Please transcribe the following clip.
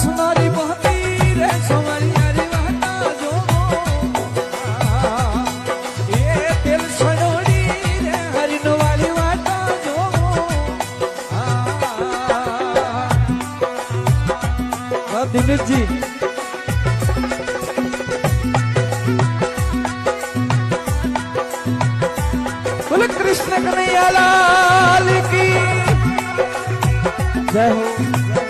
સુનારી બહતી રે સોમારી યારી વાતા જો એ તેલ સડોડી રે હરિનો વાલી વાતા જો દિનેશજી बोले कृष्ण कन्हैया लाल की जय हो।